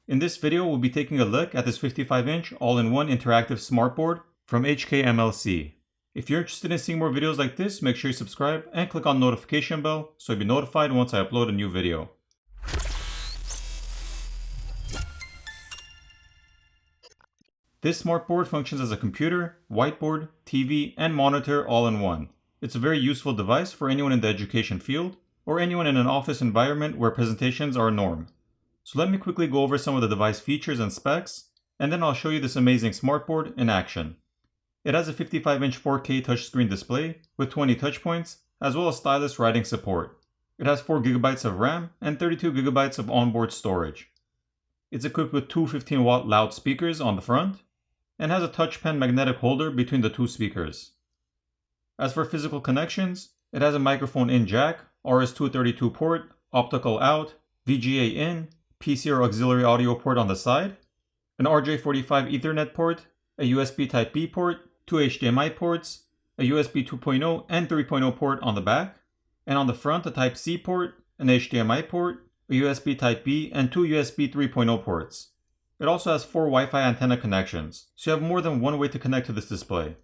In this video, we'll be taking a look at this 55-inch all-in-one interactive smartboard from HKMLC. If you're interested in seeing more videos like this, make sure you subscribe and click on the notification bell so you'll be notified once I upload a new video. This smartboard functions as a computer, whiteboard, TV, and monitor all in one. It's a very useful device for anyone in the education field or anyone in an office environment where presentations are a norm. So let me quickly go over some of the device features and specs, and then I'll show you this amazing smartboard in action. It has a 55-inch 4K touchscreen display with 20 touch points, as well as stylus writing support. It has 4GB of RAM and 32GB of onboard storage. It's equipped with two 15-watt loudspeakers on the front, and has a touch pen magnetic holder between the two speakers. As for physical connections, it has a microphone in jack, RS-232 port, optical out, VGA in, PC or auxiliary audio port on the side, an RJ45 Ethernet port, a USB Type-B port, two HDMI ports, a USB 2.0 and 3.0 port on the back, and on the front a Type-C port, an HDMI port, a USB Type-B, and two USB 3.0 ports. It also has 4 Wi-Fi antenna connections, so you have more than one way to connect to this display.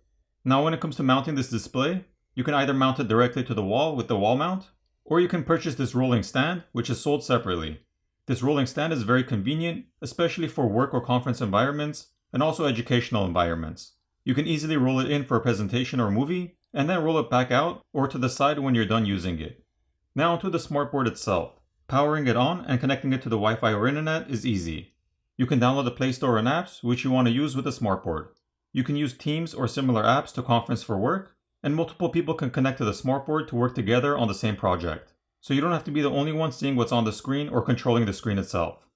Now when it comes to mounting this display, you can either mount it directly to the wall with the wall mount, or you can purchase this rolling stand, which is sold separately. This rolling stand is very convenient, especially for work or conference environments, and also educational environments. You can easily roll it in for a presentation or movie, and then roll it back out or to the side when you're done using it. Now onto the smartboard itself. Powering it on and connecting it to the Wi-Fi or internet is easy. You can download the Play Store and apps which you want to use with the smartboard. You can use Teams or similar apps to conference for work, and multiple people can connect to the smartboard to work together on the same project. So you don't have to be the only one seeing what's on the screen or controlling the screen itself.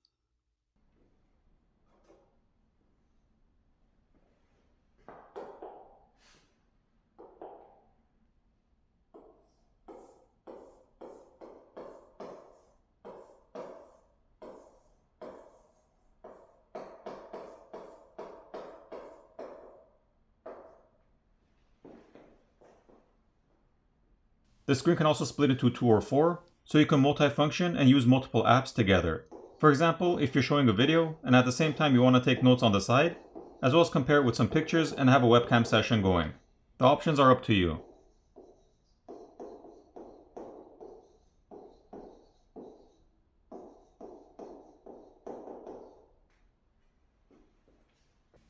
The screen can also split into 2 or 4, so you can multifunction and use multiple apps together. For example, if you're showing a video and at the same time you want to take notes on the side, as well as compare it with some pictures and have a webcam session going. The options are up to you.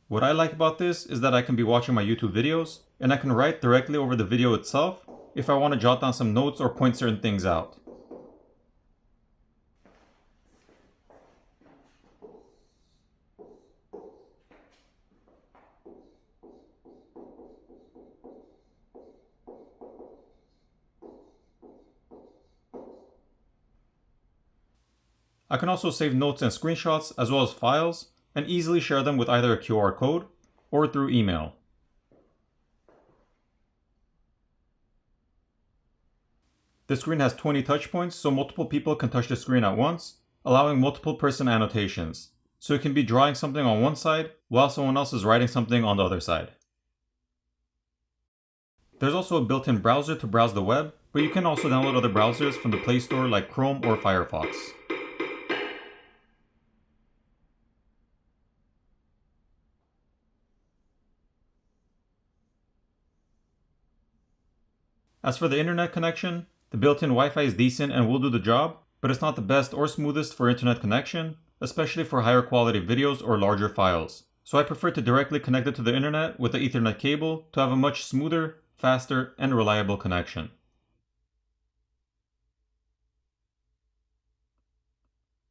What I like about this is that I can be watching my YouTube videos and I can write directly over the video itself if I want to jot down some notes or point certain things out. I can also save notes and screenshots as well as files and easily share them with either a QR code or through email. The screen has 20 touch points, so multiple people can touch the screen at once, allowing multiple person annotations. So you can be drawing something on one side while someone else is writing something on the other side. There's also a built-in browser to browse the web, but you can also download other browsers from the Play Store like Chrome or Firefox. As for the internet connection, the built-in Wi-Fi is decent and will do the job, but it's not the best or smoothest for internet connection, especially for higher quality videos or larger files. So I prefer to directly connect it to the internet with the Ethernet cable to have a much smoother, faster, and reliable connection.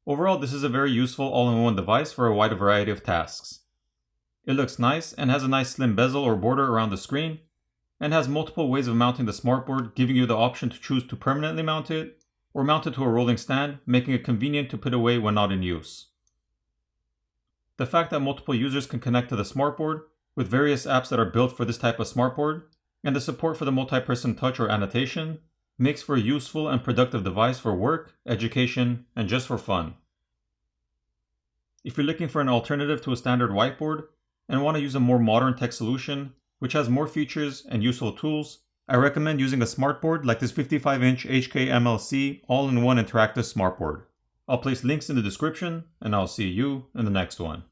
Overall, this is a very useful all-in-one device for a wide variety of tasks. It looks nice and has a nice slim bezel or border around the screen, and has multiple ways of mounting the smartboard, giving you the option to choose to permanently mount it or mount it to a rolling stand, making it convenient to put away when not in use. The fact that multiple users can connect to the smartboard with various apps that are built for this type of smartboard, and the support for the multi-person touch or annotation, makes for a useful and productive device for work, education, and just for fun. If you're looking for an alternative to a standard whiteboard and want to use a more modern tech solution, which has more features and useful tools, I recommend using a smartboard like this 55-inch HKMLC all-in-one interactive smartboard. I'll place links in the description, and I'll see you in the next one.